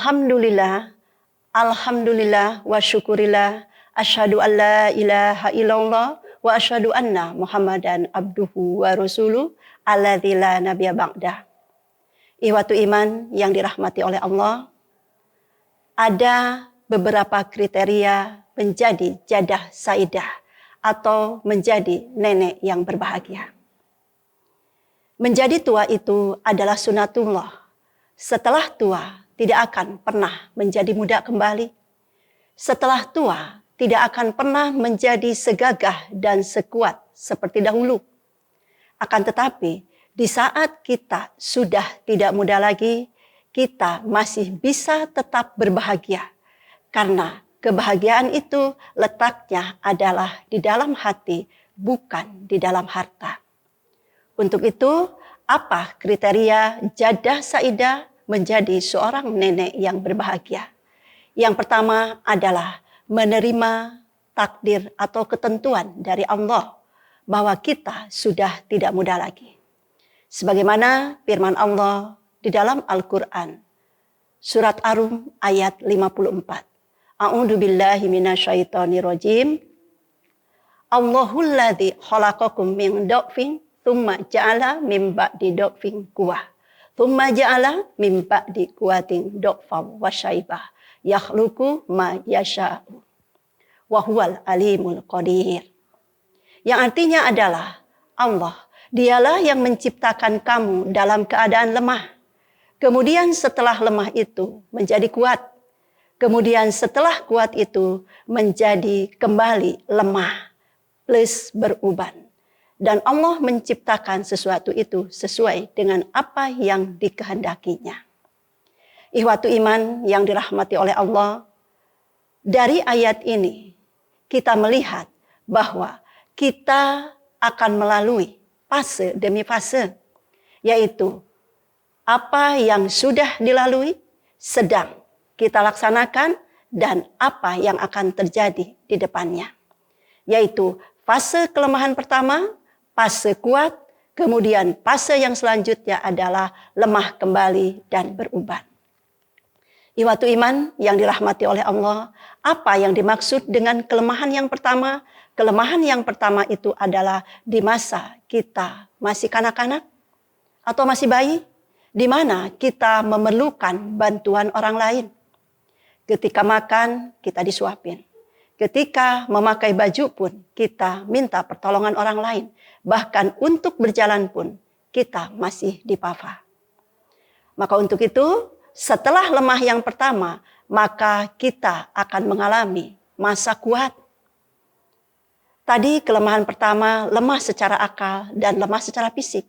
Alhamdulillah, alhamdulillah wa syukurillah, asyhadu an la ilaha illallah wa asyhadu anna Muhammadan abduhu wa rasuluh alladzi la nabiyya ba'dah. Ihwatu iman yang dirahmati oleh Allah, ada beberapa kriteria menjadi jadah saidah atau menjadi nenek yang berbahagia. Menjadi tua itu adalah sunatullah. Setelah tua, tidak akan pernah menjadi muda kembali. Setelah tua, tidak akan pernah menjadi segagah dan sekuat seperti dahulu. Akan tetapi, di saat kita sudah tidak muda lagi, kita masih bisa tetap berbahagia. Karena kebahagiaan itu letaknya adalah di dalam hati, bukan di dalam harta. Untuk itu, apa kriteria jadah saidah menjadi seorang nenek yang berbahagia? Yang pertama adalah menerima takdir atau ketentuan dari Allah bahwa kita sudah tidak muda lagi. Sebagaimana firman Allah di dalam Al-Quran, surat Ar-Rum ayat 54. A'udzu billahi minasyaitonir rajim. Allahul ladzi khalaqakum min dha'fin tsumma ja'ala min ba'di dha'fin quwwah. Tsumma ja'ala min ba'di quwwatin dha'fan wa syaibah. Yakhluqu ma yasha'u. Wa huwal alimul qadir. Yang artinya adalah Allah, dialah yang menciptakan kamu dalam keadaan lemah. Kemudian setelah lemah itu menjadi kuat. Kemudian setelah kuat itu menjadi kembali lemah plus beruban. Dan Allah menciptakan sesuatu itu sesuai dengan apa yang dikehendakinya. Ihwatu iman yang dirahmati oleh Allah, dari ayat ini kita melihat bahwa kita akan melalui fase demi fase, yaitu apa yang sudah dilalui, sedang kita laksanakan, dan apa yang akan terjadi di depannya. Yaitu fase kelemahan pertama, fase kuat, kemudian fase yang selanjutnya adalah lemah kembali dan beruban. Ihwatu iman yang dirahmati oleh Allah, apa yang dimaksud dengan kelemahan yang pertama? Kelemahan yang pertama itu adalah di masa kita masih kanak-kanak atau masih bayi, di mana kita memerlukan bantuan orang lain. Ketika makan, kita disuapin. Ketika memakai baju pun, kita minta pertolongan orang lain. Bahkan untuk berjalan pun, kita masih dipapa. Maka untuk itu, setelah lemah yang pertama, maka kita akan mengalami masa kuat. Tadi kelemahan pertama, lemah secara akal dan lemah secara fisik.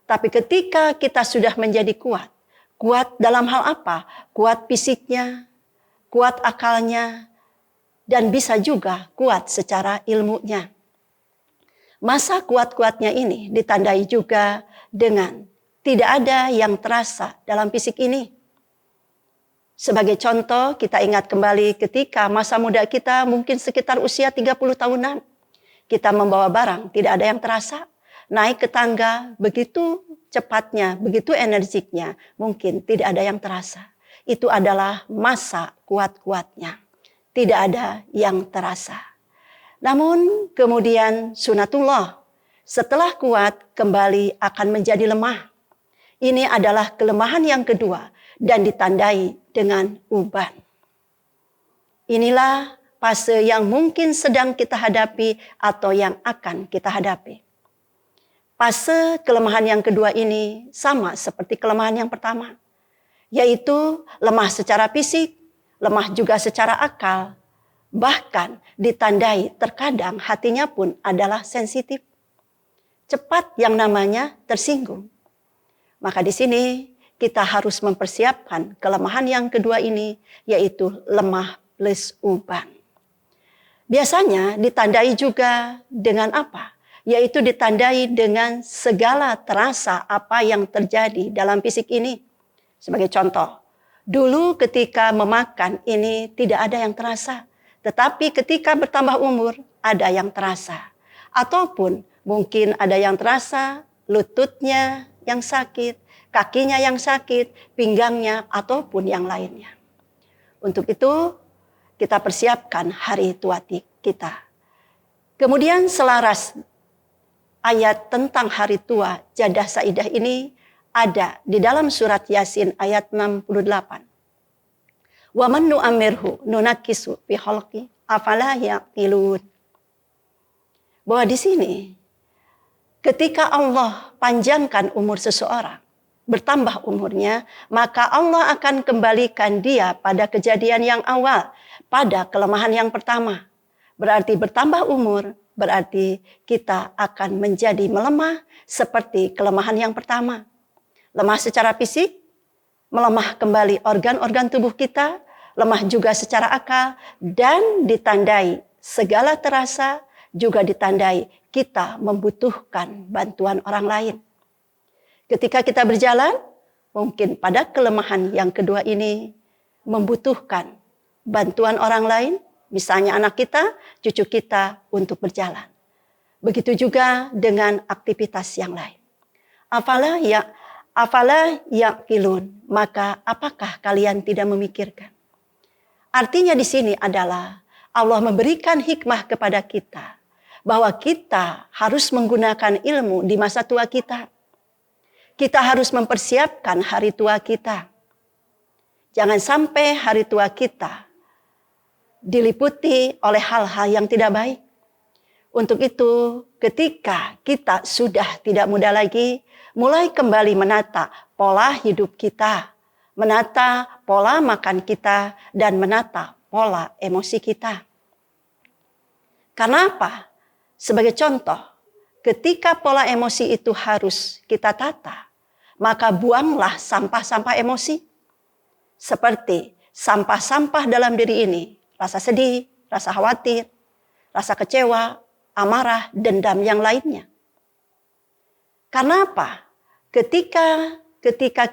Tapi ketika kita sudah menjadi kuat, kuat dalam hal apa? Kuat fisiknya, kuat akalnya, dan bisa juga kuat secara ilmunya. Masa kuat-kuatnya ini ditandai juga dengan tidak ada yang terasa dalam fisik ini. Sebagai contoh, kita ingat kembali ketika masa muda kita mungkin sekitar usia 30 tahunan. Kita membawa barang, tidak ada yang terasa. Naik ke tangga, begitu cepatnya, begitu energiknya, mungkin tidak ada yang terasa. Itu adalah masa kuat-kuatnya. Tidak ada yang terasa. Namun kemudian sunatullah, setelah kuat kembali akan menjadi lemah. Ini adalah kelemahan yang kedua dan ditandai dengan uban. Inilah fase yang mungkin sedang kita hadapi atau yang akan kita hadapi. Fase kelemahan yang kedua ini sama seperti kelemahan yang pertama, yaitu lemah secara fisik, lemah juga secara akal, bahkan ditandai terkadang hatinya pun adalah sensitif. Cepat yang namanya tersinggung. Maka di sini kita harus mempersiapkan kelemahan yang kedua ini, yaitu lemah plus uban. Biasanya ditandai juga dengan apa? Yaitu ditandai dengan segala terasa apa yang terjadi dalam fisik ini. Sebagai contoh, dulu ketika memakan ini tidak ada yang terasa. Tetapi ketika bertambah umur ada yang terasa. Ataupun mungkin ada yang terasa lututnya yang sakit, kakinya yang sakit, pinggangnya ataupun yang lainnya. Untuk itu kita persiapkan hari tua kita. Kemudian selaras ayat tentang hari tua jadah saidah ini ada di dalam surat Yasin ayat 68. Wa man nu'ammirhu nunakkisu fi khalqi afala yaqilun. Bahwa di sini ketika Allah panjangkan umur seseorang, bertambah umurnya, maka Allah akan kembalikan dia pada kejadian yang awal, pada kelemahan yang pertama. Berarti bertambah umur, berarti kita akan menjadi melemah seperti kelemahan yang pertama. Lemah secara fisik, melemah kembali organ-organ tubuh kita, lemah juga secara akal, dan ditandai segala terasa, juga ditandai kita membutuhkan bantuan orang lain. Ketika kita berjalan, mungkin pada kelemahan yang kedua ini membutuhkan bantuan orang lain, misalnya anak kita, cucu kita untuk berjalan. Begitu juga dengan aktivitas yang lain. Afala yaqilun, maka apakah kalian tidak memikirkan? Artinya di sini adalah Allah memberikan hikmah kepada kita bahwa kita harus menggunakan ilmu di masa tua kita. Kita harus mempersiapkan hari tua kita. Jangan sampai hari tua kita diliputi oleh hal-hal yang tidak baik. Untuk itu, ketika kita sudah tidak muda lagi, mulai kembali menata pola hidup kita, menata pola makan kita, dan menata pola emosi kita. Karena apa? Sebagai contoh, ketika pola emosi itu harus kita tata, maka buanglah sampah-sampah emosi. Seperti sampah-sampah dalam diri ini, rasa sedih, rasa khawatir, rasa kecewa, amarah, dendam yang lainnya. Karena apa? Ketika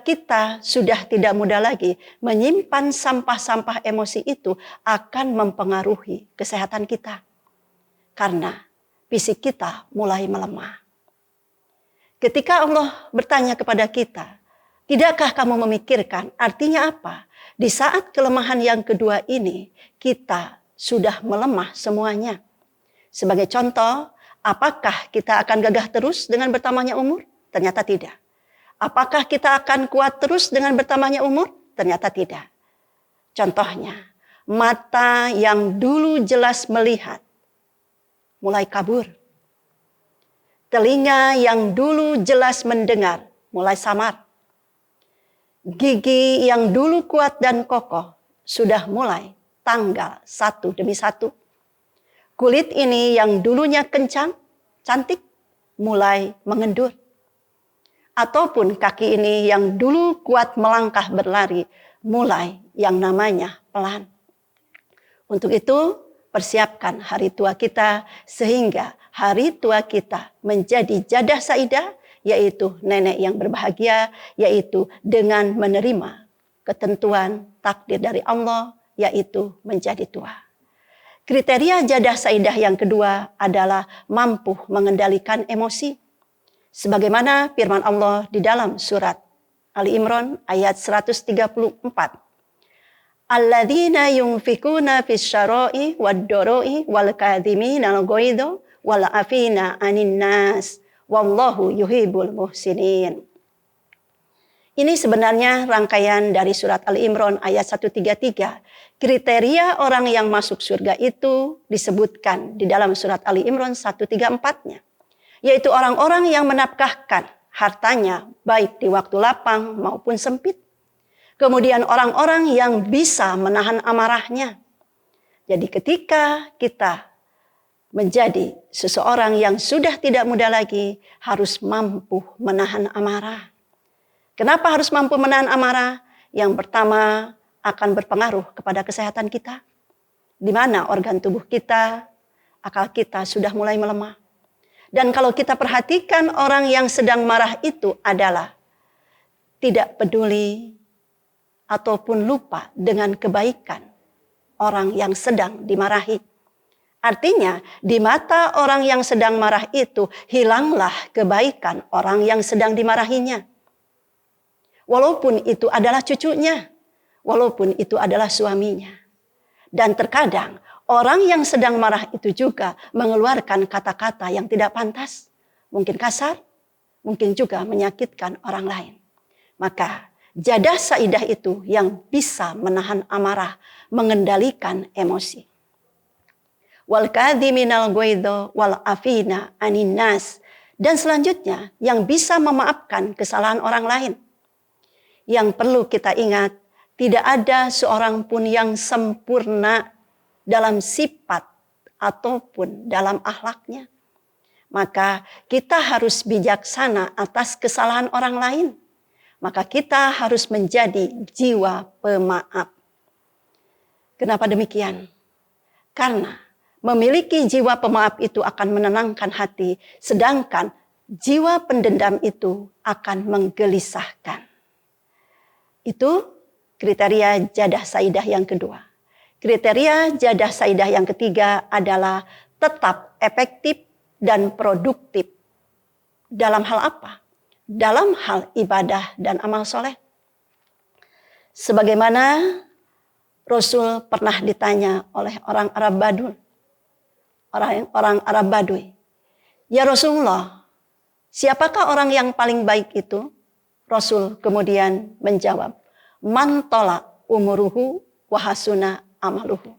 kita sudah tidak muda lagi, menyimpan sampah-sampah emosi itu akan mempengaruhi kesehatan kita. Karena fisik kita mulai melemah. Ketika Allah bertanya kepada kita, tidakkah kamu memikirkan artinya apa? Di saat kelemahan yang kedua ini, kita sudah melemah semuanya. Sebagai contoh, apakah kita akan gagah terus dengan bertambahnya umur? Ternyata tidak. Apakah kita akan kuat terus dengan bertambahnya umur? Ternyata tidak. Contohnya, mata yang dulu jelas melihat mulai kabur. Telinga yang dulu jelas mendengar mulai samar. Gigi yang dulu kuat dan kokoh sudah mulai tanggal satu demi satu. Kulit ini yang dulunya kencang, cantik, mulai mengendur. Ataupun kaki ini yang dulu kuat melangkah berlari, mulai yang namanya pelan. Untuk itu, persiapkan hari tua kita sehingga hari tua kita menjadi jadah saidah, yaitu nenek yang berbahagia, yaitu dengan menerima ketentuan takdir dari Allah, yaitu menjadi tua. Kriteria jadah saidah yang kedua adalah mampu mengendalikan emosi. Sebagaimana firman Allah di dalam surat Ali Imran ayat 134. Alladzina yunfikuna fis syara'i wad dara'i wal kadhimina al ghaidha wal afina 'anin nas wallahu yuhibbul muhsinin. Ini sebenarnya rangkaian dari surat Ali Imran ayat 133. Kriteria orang yang masuk surga itu disebutkan di dalam surat Ali Imran 134-nya. Yaitu orang-orang yang menafkahkan hartanya baik di waktu lapang maupun sempit. Kemudian orang-orang yang bisa menahan amarahnya. Jadi ketika kita menjadi seseorang yang sudah tidak muda lagi, harus mampu menahan amarah. Kenapa harus mampu menahan amarah? Yang pertama akan berpengaruh kepada kesehatan kita. Di mana organ tubuh kita, akal kita sudah mulai melemah. Dan kalau kita perhatikan orang yang sedang marah itu adalah tidak peduli ataupun lupa dengan kebaikan orang yang sedang dimarahi. Artinya di mata orang yang sedang marah itu hilanglah kebaikan orang yang sedang dimarahinya. Walaupun itu adalah cucunya, walaupun itu adalah suaminya. Dan terkadang orang yang sedang marah itu juga mengeluarkan kata-kata yang tidak pantas, mungkin kasar, mungkin juga menyakitkan orang lain. Maka jadah saidah itu yang bisa menahan amarah, mengendalikan emosi. Wal kadhiminal ghaidha wal afina anin nas. Dan selanjutnya yang bisa memaafkan kesalahan orang lain. Yang perlu kita ingat, tidak ada seorang pun yang sempurna dalam sifat ataupun dalam akhlaknya. Maka kita harus bijaksana atas kesalahan orang lain. Maka kita harus menjadi jiwa pemaaf. Kenapa demikian? Karena memiliki jiwa pemaaf itu akan menenangkan hati, sedangkan jiwa pendendam itu akan menggelisahkan. Itu kriteria jadah saidah yang kedua. Kriteria jadah saidah yang ketiga adalah tetap efektif dan produktif. Dalam hal apa? Dalam hal ibadah dan amal soleh. Sebagaimana Rasul pernah ditanya oleh orang Arab Badui. Orang Arab Badui. Ya Rasulullah, siapakah orang yang paling baik itu? Rasul kemudian menjawab, man tola umuruhu wahasuna amaluhu.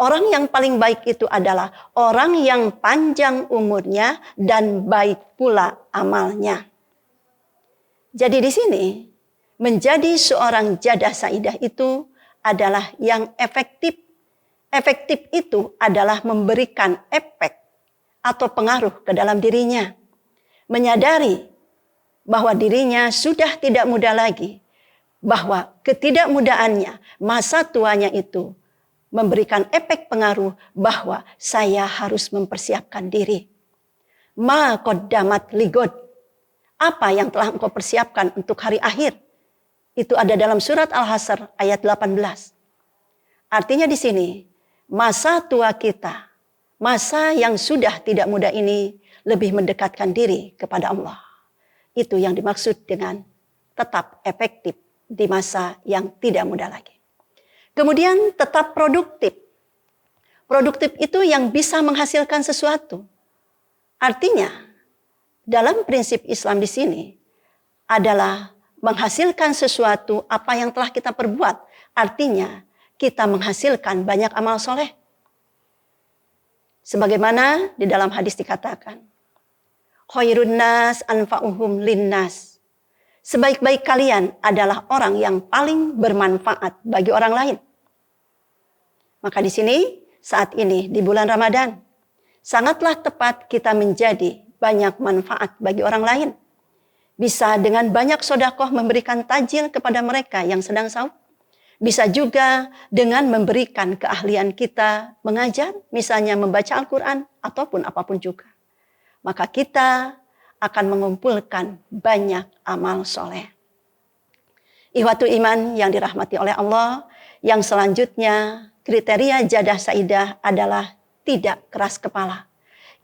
Orang yang paling baik itu adalah orang yang panjang umurnya dan baik pula amalnya. Jadi di sini menjadi seorang jadah saidah itu adalah yang efektif. Efektif itu adalah memberikan efek atau pengaruh ke dalam dirinya. Menyadari bahwa dirinya sudah tidak muda lagi. Bahwa ketidakmudaannya, masa tuanya itu memberikan efek pengaruh bahwa saya harus mempersiapkan diri. Ma qaddamat ligod. Apa yang telah engkau persiapkan untuk hari akhir? Itu ada dalam surat Al-Hasr ayat 18. Artinya di sini, masa tua kita, masa yang sudah tidak muda ini lebih mendekatkan diri kepada Allah. Itu yang dimaksud dengan tetap efektif di masa yang tidak muda lagi. Kemudian tetap produktif. Produktif itu yang bisa menghasilkan sesuatu. Artinya, dalam prinsip Islam di sini adalah menghasilkan sesuatu apa yang telah kita perbuat. Artinya, kita menghasilkan banyak amal soleh. Sebagaimana di dalam hadis dikatakan, khairun nas anfa'uhum linnas. Sebaik-baik kalian adalah orang yang paling bermanfaat bagi orang lain. Maka di sini, saat ini di bulan Ramadan, sangatlah tepat kita menjadi banyak manfaat bagi orang lain. Bisa dengan banyak sedekah memberikan tajil kepada mereka yang sedang saum. Bisa juga dengan memberikan keahlian kita mengajar, misalnya membaca Al-Quran ataupun apapun juga. Maka kita akan mengumpulkan banyak amal soleh. Ihwatul iman yang dirahmati oleh Allah, yang selanjutnya kriteria jadah saidah adalah tidak keras kepala.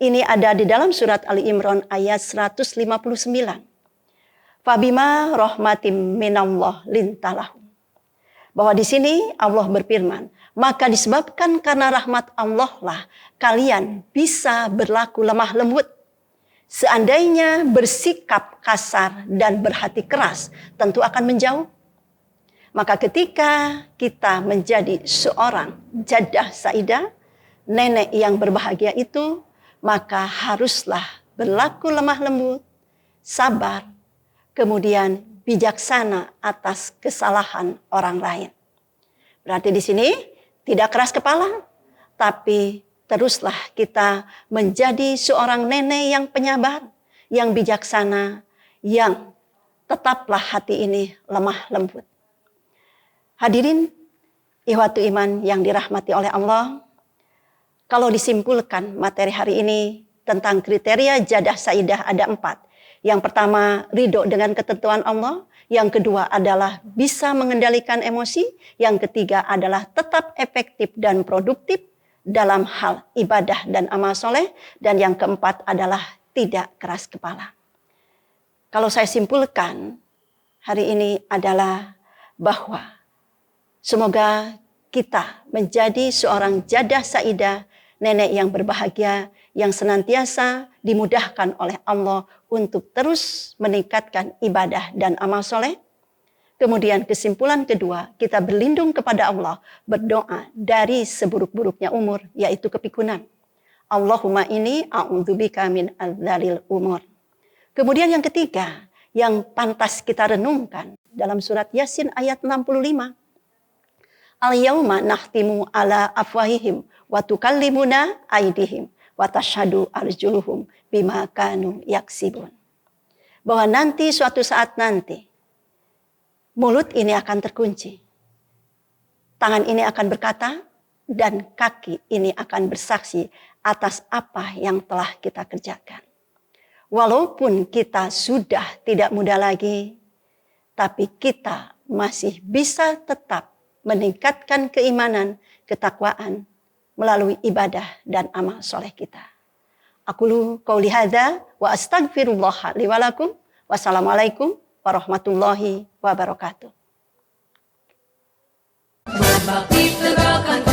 Ini ada di dalam surat Ali Imran ayat 159. Fabima rahmatim minallah lintalahum. Bahwa di sini Allah berfirman, maka disebabkan karena rahmat Allah lah kalian bisa berlaku lemah lembut. Seandainya bersikap kasar dan berhati keras, tentu akan menjauh. Maka ketika kita menjadi seorang jadah saidah, nenek yang berbahagia itu, maka haruslah berlaku lemah lembut, sabar, kemudian bijaksana atas kesalahan orang lain. Berarti di sini tidak keras kepala, tapi teruslah kita menjadi seorang nenek yang penyabar, yang bijaksana, yang tetaplah hati ini lemah lembut. Hadirin ihwatu iman yang dirahmati oleh Allah, kalau disimpulkan materi hari ini tentang kriteria jadah saidah ada 4. Yang pertama, ridho dengan ketentuan Allah. Yang kedua adalah bisa mengendalikan emosi. Yang ketiga adalah tetap efektif dan produktif dalam hal ibadah dan amal soleh. Dan yang keempat adalah tidak keras kepala. Kalau saya simpulkan hari ini adalah bahwa Semoga kita menjadi seorang jadah saidah, nenek yang berbahagia, yang senantiasa dimudahkan oleh Allah untuk terus meningkatkan ibadah dan amal soleh. Kemudian kesimpulan kedua, kita berlindung kepada Allah, berdoa dari seburuk-buruknya umur, yaitu kepikunan. Allahumma inni a'udzubika min adzalil umur. Kemudian yang ketiga, yang pantas kita renungkan dalam surat Yasin ayat 65. Al-yauma nahtimu ala afwahihim wa tukallimuna aydihim wa tashhadu arjuluhum bima kanu yaksibun. Bahwa nanti suatu saat nanti mulut ini akan terkunci. Tangan ini akan berkata dan kaki ini akan bersaksi atas apa yang telah kita kerjakan. Walaupun kita sudah tidak muda lagi, tapi kita masih bisa tetap meningkatkan keimanan, ketakwaan melalui ibadah dan amal soleh kita. Aqulu qauli hadza wa astaghfirullah li wa lakum. Wassalamualaikum warahmatullahi wabarakatuh. Berbakti tegakkan